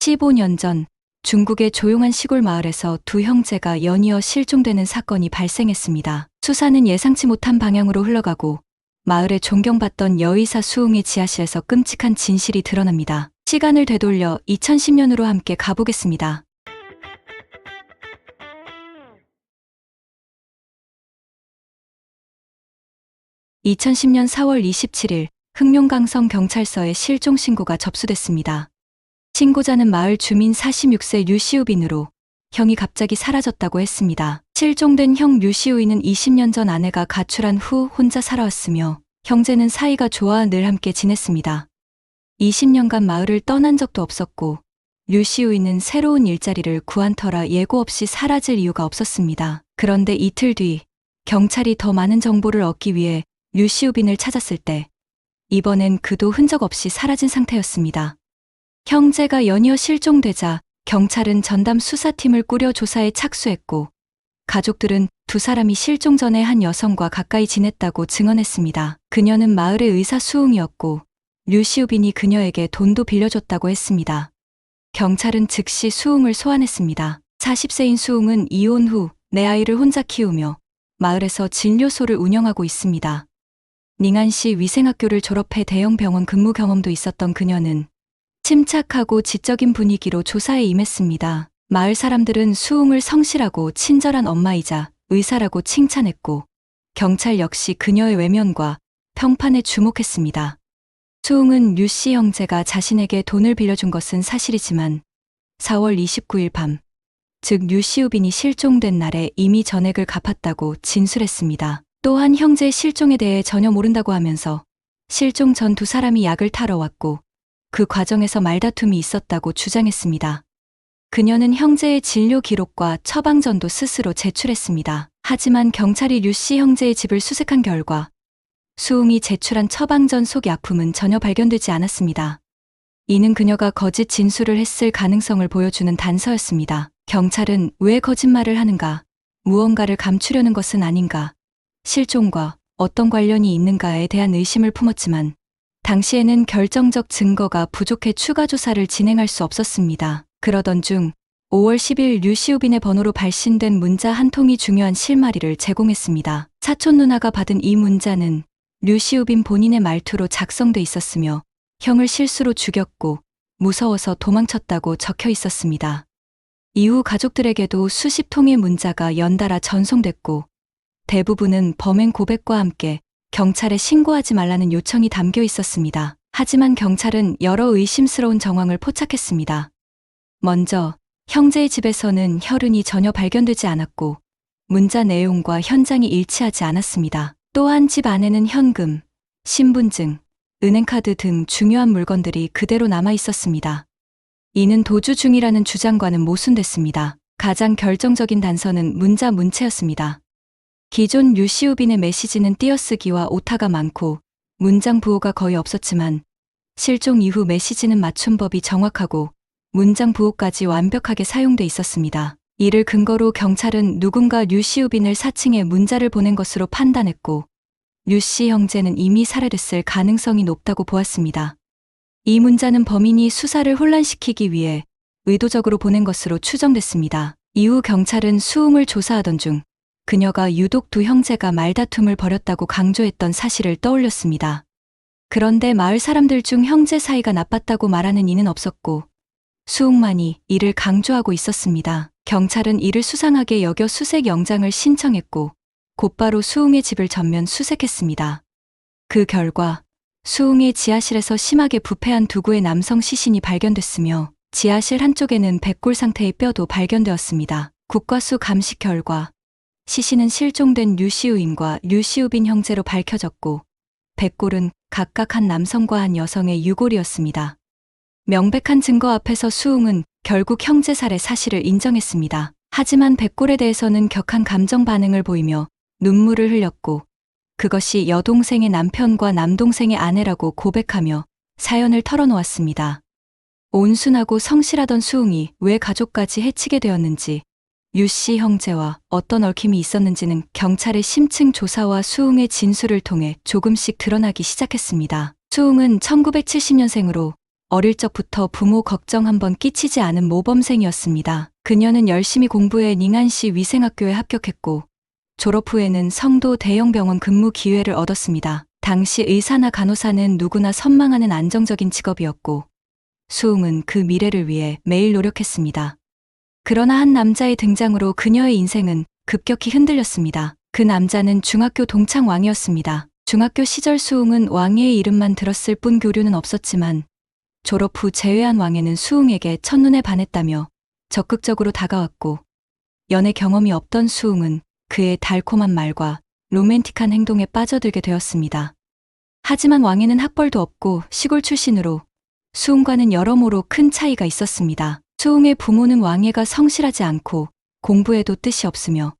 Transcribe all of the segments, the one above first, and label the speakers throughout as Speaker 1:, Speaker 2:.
Speaker 1: 15년 전 중국의 조용한 시골 마을에서 두 형제가 연이어 실종되는 사건이 발생했습니다. 수사는 예상치 못한 방향으로 흘러가고 마을에 존경받던 여의사 수웅의 지하실에서 끔찍한 진실이 드러납니다. 시간을 되돌려 2010년으로 함께 가보겠습니다. (2010년 4월 27일) 흑룡강성 경찰서에 실종 신고가 접수됐습니다. 신고자는 마을 주민 46세 류시우빈으로 형이 갑자기 사라졌다고 했습니다. 실종된 형 류시우인은 20년 전 아내가 가출한 후 혼자 살아왔으며 형제는 사이가 좋아 늘 함께 지냈습니다. 20년간 마을을 떠난 적도 없었고 류시우인은 새로운 일자리를 구한 터라 예고 없이 사라질 이유가 없었습니다. 그런데 이틀 뒤 경찰이 더 많은 정보를 얻기 위해 류시우빈을 찾았을 때 이번엔 그도 흔적 없이 사라진 상태였습니다. 형제가 연이어 실종되자 경찰은 전담 수사팀을 꾸려 조사에 착수했고 가족들은 두 사람이 실종 전에 한 여성과 가까이 지냈다고 증언했습니다. 그녀는 마을의 의사 수웅이었고 류시우빈이 그녀에게 돈도 빌려줬다고 했습니다. 경찰은 즉시 수웅을 소환했습니다. 40세인 수웅은 이혼 후 네 아이를 혼자 키우며 마을에서 진료소를 운영하고 있습니다. 닝안시 위생학교를 졸업해 대형 병원 근무 경험도 있었던 그녀는 침착하고 지적인 분위기로 조사에 임했습니다. 마을 사람들은 수웅을 성실하고 친절한 엄마이자 의사라고 칭찬했고 경찰 역시 그녀의 외면과 평판에 주목했습니다. 수웅은 류씨 형제가 자신에게 돈을 빌려준 것은 사실이지만 4월 29일 밤, 즉 류시우빈이 실종된 날에 이미 전액을 갚았다고 진술했습니다. 또한 형제의 실종에 대해 전혀 모른다고 하면서 실종 전 두 사람이 약을 타러 왔고 그 과정에서 말다툼이 있었다고 주장했습니다. 그녀는 형제의 진료 기록과 처방전도 스스로 제출했습니다. 하지만 경찰이 류씨 형제의 집을 수색한 결과 수웅이 제출한 처방전 속 약품은 전혀 발견되지 않았습니다. 이는 그녀가 거짓 진술을 했을 가능성을 보여주는 단서였습니다. 경찰은 왜 거짓말을 하는가, 무언가를 감추려는 것은 아닌가, 실종과 어떤 관련이 있는가에 대한 의심을 품었지만 당시에는 결정적 증거가 부족해 추가 조사를 진행할 수 없었습니다. 그러던 중 5월 10일 류시우빈의 번호로 발신된 문자 한 통이 중요한 실마리를 제공했습니다. 사촌 누나가 받은 이 문자는 류시우빈 본인의 말투로 작성돼 있었으며 형을 실수로 죽였고 무서워서 도망쳤다고 적혀 있었습니다. 이후 가족들에게도 수십 통의 문자가 연달아 전송됐고 대부분은 범행 고백과 함께 경찰에 신고하지 말라는 요청이 담겨 있었습니다. 하지만 경찰은 여러 의심스러운 정황을 포착했습니다. 먼저 형제의 집에서는 혈흔이 전혀 발견되지 않았고 문자 내용과 현장이 일치하지 않았습니다. 또한 집 안에는 현금, 신분증, 은행카드 등 중요한 물건들이 그대로 남아 있었습니다. 이는 도주 중이라는 주장과는 모순됐습니다. 가장 결정적인 단서는 문자 문체였습니다. 기존 류시우빈의 메시지는 띄어쓰기와 오타가 많고 문장 부호가 거의 없었지만 실종 이후 메시지는 맞춤법이 정확하고 문장 부호까지 완벽하게 사용돼 있었습니다. 이를 근거로 경찰은 누군가 류시우빈을 사칭해 문자를 보낸 것으로 판단했고 류씨 형제는 이미 살해됐을 가능성이 높다고 보았습니다. 이 문자는 범인이 수사를 혼란시키기 위해 의도적으로 보낸 것으로 추정됐습니다. 이후 경찰은 수웅을 조사하던 중 그녀가 유독 두 형제가 말다툼을 벌였다고 강조했던 사실을 떠올렸습니다. 그런데 마을 사람들 중 형제 사이가 나빴다고 말하는 이는 없었고 수웅만이 이를 강조하고 있었습니다. 경찰은 이를 수상하게 여겨 수색 영장을 신청했고 곧바로 수웅의 집을 전면 수색했습니다. 그 결과 수웅의 지하실에서 심하게 부패한 두 구의 남성 시신이 발견됐으며 지하실 한쪽에는 백골 상태의 뼈도 발견되었습니다. 국과수 감식 결과 시신은 실종된 류시우인과 류시우빈 형제로 밝혀졌고 백골은 각각 한 남성과 한 여성의 유골이었습니다. 명백한 증거 앞에서 수웅은 결국 형제 살해 사실을 인정했습니다. 하지만 백골에 대해서는 격한 감정 반응을 보이며 눈물을 흘렸고 그것이 여동생의 남편과 남동생의 아내라고 고백하며 사연을 털어놓았습니다. 온순하고 성실하던 수웅이 왜 가족까지 해치게 되었는지 류씨 형제와 어떤 얽힘이 있었는지는 경찰의 심층 조사와 수웅의 진술을 통해 조금씩 드러나기 시작했습니다. 수웅은 1970년생으로 어릴 적부터 부모 걱정 한번 끼치지 않은 모범생이었습니다. 그녀는 열심히 공부해 닝안시 위생학교에 합격했고 졸업 후에는 성도 대형 병원 근무 기회를 얻었습니다. 당시 의사나 간호사는 누구나 선망하는 안정적인 직업이었고 수웅은 그 미래를 위해 매일 노력했습니다. 그러나 한 남자의 등장으로 그녀의 인생은 급격히 흔들렸습니다. 그 남자는 중학교 동창 왕이었습니다. 중학교 시절 수웅은 왕의 이름만 들었을 뿐 교류는 없었지만 졸업 후 재회한 왕에는 수웅에게 첫눈에 반했다며 적극적으로 다가왔고 연애 경험이 없던 수웅은 그의 달콤한 말과 로맨틱한 행동에 빠져들게 되었습니다. 하지만 왕에는 학벌도 없고 시골 출신으로 수웅과는 여러모로 큰 차이가 있었습니다. 수웅의 부모는 왕예가 성실하지 않고 공부에도 뜻이 없으며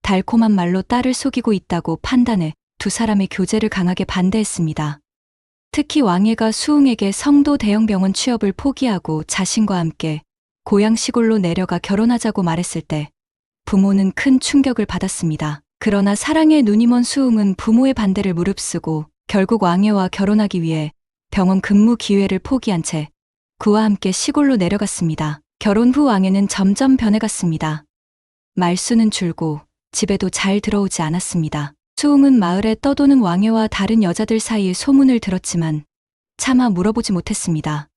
Speaker 1: 달콤한 말로 딸을 속이고 있다고 판단해 두 사람의 교제를 강하게 반대했습니다. 특히 왕예가 수웅에게 성도 대형병원 취업을 포기하고 자신과 함께 고향 시골로 내려가 결혼하자고 말했을 때 부모는 큰 충격을 받았습니다. 그러나 사랑에 눈이 먼 수웅은 부모의 반대를 무릅쓰고 결국 왕예와 결혼하기 위해 병원 근무 기회를 포기한 채 그와 함께 시골로 내려갔습니다. 결혼 후 왕예는 점점 변해갔습니다. 말수는 줄고 집에도 잘 들어오지 않았습니다. 수웅은 마을에 떠도는 왕예와 다른 여자들 사이에 소문을 들었지만 차마 물어보지 못했습니다.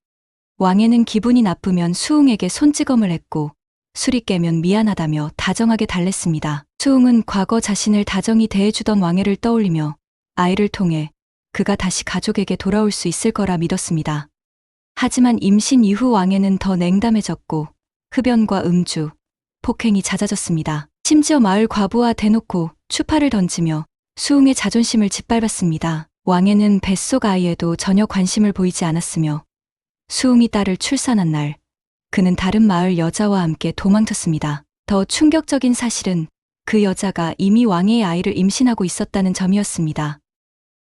Speaker 1: 왕예는 기분이 나쁘면 수웅에게 손찌검을 했고 술이 깨면 미안하다며 다정하게 달랬습니다. 수웅은 과거 자신을 다정히 대해주던 왕예를 떠올리며 아이를 통해 그가 다시 가족에게 돌아올 수 있을 거라 믿었습니다. 하지만 임신 이후 왕예는 더 냉담해졌고 흡연과 음주, 폭행이 잦아졌습니다. 심지어 마을 과부와 대놓고 추파를 던지며 수웅의 자존심을 짓밟았습니다. 왕예는 뱃속 아이에도 전혀 관심을 보이지 않았으며 수웅이 딸을 출산한 날 그는 다른 마을 여자와 함께 도망쳤습니다. 더 충격적인 사실은 그 여자가 이미 왕예의 아이를 임신하고 있었다는 점이었습니다.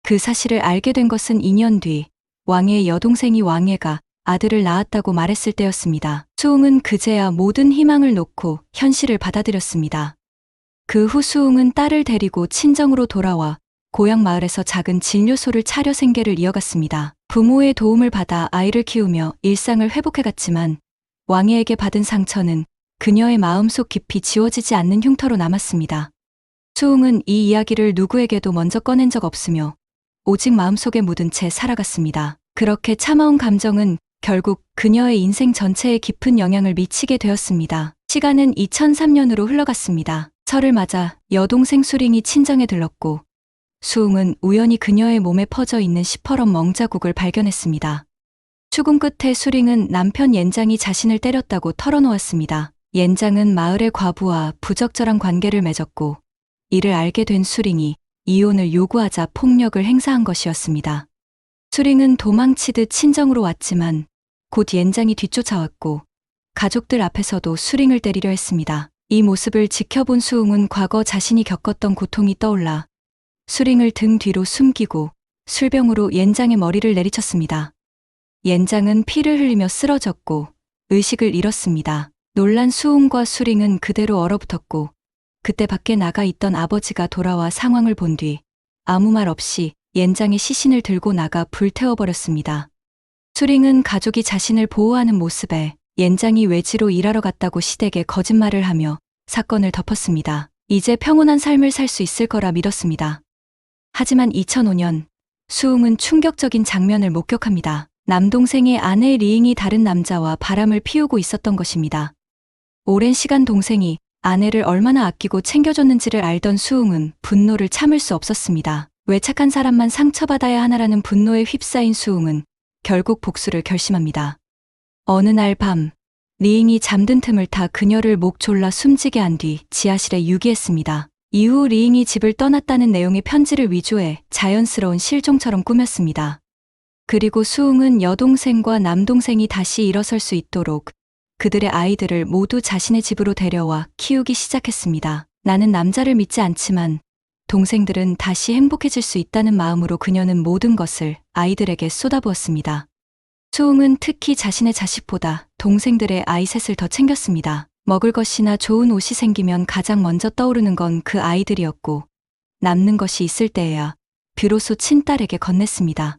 Speaker 1: 그 사실을 알게 된 것은 2년 뒤 왕예의 여동생이 왕예가 아들을 낳았다고 말했을 때였습니다. 수웅은 그제야 모든 희망을 놓고 현실을 받아들였습니다. 그 후 수웅은 딸을 데리고 친정으로 돌아와 고향 마을에서 작은 진료소를 차려 생계를 이어갔습니다. 부모의 도움을 받아 아이를 키우며 일상을 회복해갔지만 왕예에게 받은 상처는 그녀의 마음속 깊이 지워지지 않는 흉터로 남았습니다. 수웅은 이 이야기를 누구에게도 먼저 꺼낸 적 없으며 오직 마음속에 묻은 채 살아갔습니다. 그렇게 참아온 감정은 결국 그녀의 인생 전체에 깊은 영향을 미치게 되었습니다. 시간은 2003년으로 흘러갔습니다. 설을 맞아 여동생 수링이 친정에 들렀고 수웅은 우연히 그녀의 몸에 퍼져 있는 시퍼런 멍자국을 발견했습니다. 추궁 끝에 수링은 남편 옌장이 자신을 때렸다고 털어놓았습니다. 옌장은 마을의 과부와 부적절한 관계를 맺었고 이를 알게 된 수링이 이혼을 요구하자 폭력을 행사한 것이었습니다. 수링은 도망치듯 친정으로 왔지만 곧 옌장이 뒤쫓아왔고 가족들 앞에서도 수링을 때리려 했습니다. 이 모습을 지켜본 수웅은 과거 자신이 겪었던 고통이 떠올라 수링을 등 뒤로 숨기고 술병으로 옌장의 머리를 내리쳤습니다. 옌장은 피를 흘리며 쓰러졌고 의식을 잃었습니다. 놀란 수웅과 수링은 그대로 얼어붙었고 그때 밖에 나가 있던 아버지가 돌아와 상황을 본 뒤 아무 말 없이 옌장의 시신을 들고 나가 불태워버렸습니다. 수링은 가족이 자신을 보호하는 모습에 옌장이 외지로 일하러 갔다고 시댁에 거짓말을 하며 사건을 덮었습니다. 이제 평온한 삶을 살 수 있을 거라 믿었습니다. 하지만 2005년 수웅은 충격적인 장면을 목격합니다. 남동생의 아내 리잉이 다른 남자와 바람을 피우고 있었던 것입니다. 오랜 시간 동생이 아내를 얼마나 아끼고 챙겨줬는지를 알던 수웅은 분노를 참을 수 없었습니다. 왜 착한 사람만 상처받아야 하나라는 분노에 휩싸인 수웅은 결국 복수를 결심합니다. 어느 날 밤 리잉이 잠든 틈을 타 그녀를 목 졸라 숨지게 한 뒤 지하실에 유기했습니다. 이후 리잉이 집을 떠났다는 내용의 편지를 위조해 자연스러운 실종처럼 꾸몄습니다. 그리고 수웅은 여동생과 남동생이 다시 일어설 수 있도록 그들의 아이들을 모두 자신의 집으로 데려와 키우기 시작했습니다. 나는 남자를 믿지 않지만 동생들은 다시 행복해질 수 있다는 마음으로 그녀는 모든 것을 아이들에게 쏟아부었습니다. 수웅은 특히 자신의 자식보다 동생들의 아이 셋을 더 챙겼습니다. 먹을 것이나 좋은 옷이 생기면 가장 먼저 떠오르는 건 그 아이들이었고 남는 것이 있을 때에야 비로소 친딸에게 건넸습니다.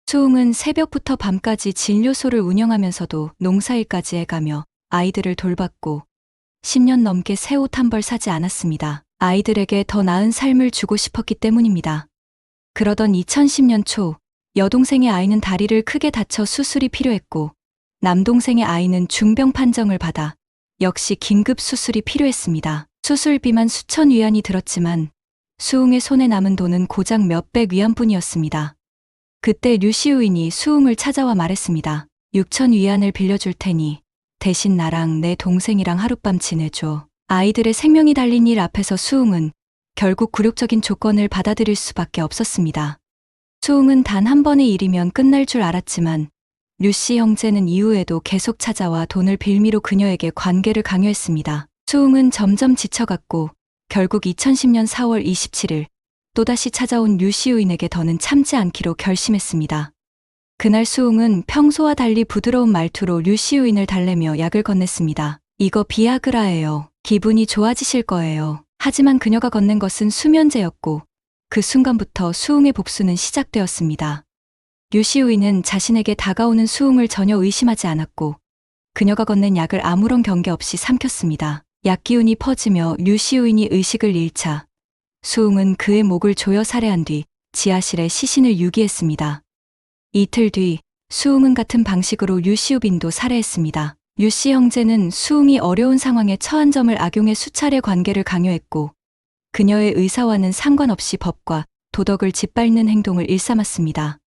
Speaker 1: 수웅은 새벽부터 밤까지 진료소를 운영하면서도 농사일까지 해가며 아이들을 돌봤고 10년 넘게 새 옷 한 벌 사지 않았습니다. 아이들에게 더 나은 삶을 주고 싶었기 때문입니다. 그러던 2010년 초 여동생의 아이는 다리를 크게 다쳐 수술이 필요했고 남동생의 아이는 중병 판정을 받아 역시 긴급 수술이 필요했습니다. 수술비만 수천 위안이 들었지만 수웅의 손에 남은 돈은 고작 몇백 위안뿐이었습니다. 그때 류시우인이 수웅을 찾아와 말했습니다. 6천 위안을 빌려줄 테니 대신 나랑 내 동생이랑 하룻밤 지내줘. 아이들의 생명이 달린 일 앞에서 수웅은 결국 굴욕적인 조건을 받아들일 수밖에 없었습니다. 수웅은 단 한 번의 일이면 끝날 줄 알았지만 류씨 형제는 이후에도 계속 찾아와 돈을 빌미로 그녀에게 관계를 강요했습니다. 수웅은 점점 지쳐갔고 결국 2010년 4월 27일 또다시 찾아온 류시우인에게 더는 참지 않기로 결심했습니다. 그날 수웅은 평소와 달리 부드러운 말투로 류시우인을 달래며 약을 건넸습니다. 이거 비아그라예요. 기분이 좋아지실 거예요. 하지만 그녀가 건넨 것은 수면제였고 그 순간부터 수웅의 복수는 시작되었습니다. 류시우인은 자신에게 다가오는 수웅을 전혀 의심하지 않았고 그녀가 건넨 약을 아무런 경계 없이 삼켰습니다. 약 기운이 퍼지며 류시우인이 의식을 잃자 수웅은 그의 목을 조여 살해한 뒤 지하실에 시신을 유기했습니다. 이틀 뒤 수웅은 같은 방식으로 류시우빈도 살해했습니다. 류씨 형제는 수웅이 어려운 상황에 처한 점을 악용해 수차례 관계를 강요했고 그녀의 의사와는 상관없이 법과 도덕을 짓밟는 행동을 일삼았습니다.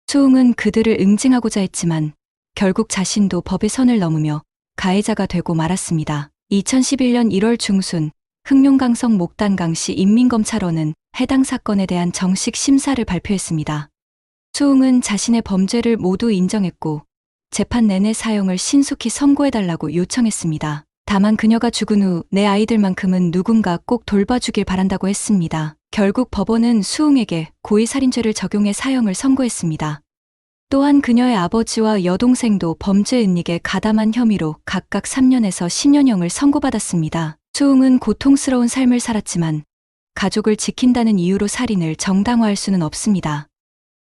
Speaker 1: 수웅은 그들을 응징하고자 했지만 결국 자신도 법의 선을 넘으며 가해자가 되고 말았습니다. 2011년 1월 중순 흑룡강성 목단강시 인민검찰원은 해당 사건에 대한 정식 심사를 발표했습니다. 수웅은 자신의 범죄를 모두 인정했고 재판 내내 사형을 신속히 선고해달라고 요청했습니다. 다만 그녀가 죽은 후 내 아이들만큼은 누군가 꼭 돌봐주길 바란다고 했습니다. 결국 법원은 수웅에게 고의살인죄를 적용해 사형을 선고했습니다. 또한 그녀의 아버지와 여동생도 범죄 은닉에 가담한 혐의로 각각 3년에서 10년형을 선고받았습니다. 수웅은 고통스러운 삶을 살았지만 가족을 지킨다는 이유로 살인을 정당화할 수는 없습니다.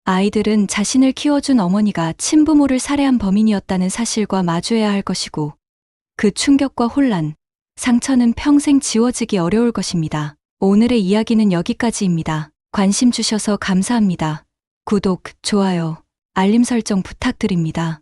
Speaker 1: 아이들은 자신을 키워준 어머니가 친부모를 살해한 범인이었다는 사실과 마주해야 할 것이고 그 충격과 혼란, 상처는 평생 지워지기 어려울 것입니다. 오늘의 이야기는 여기까지입니다. 관심 주셔서 감사합니다. 구독, 좋아요, 알림 설정 부탁드립니다.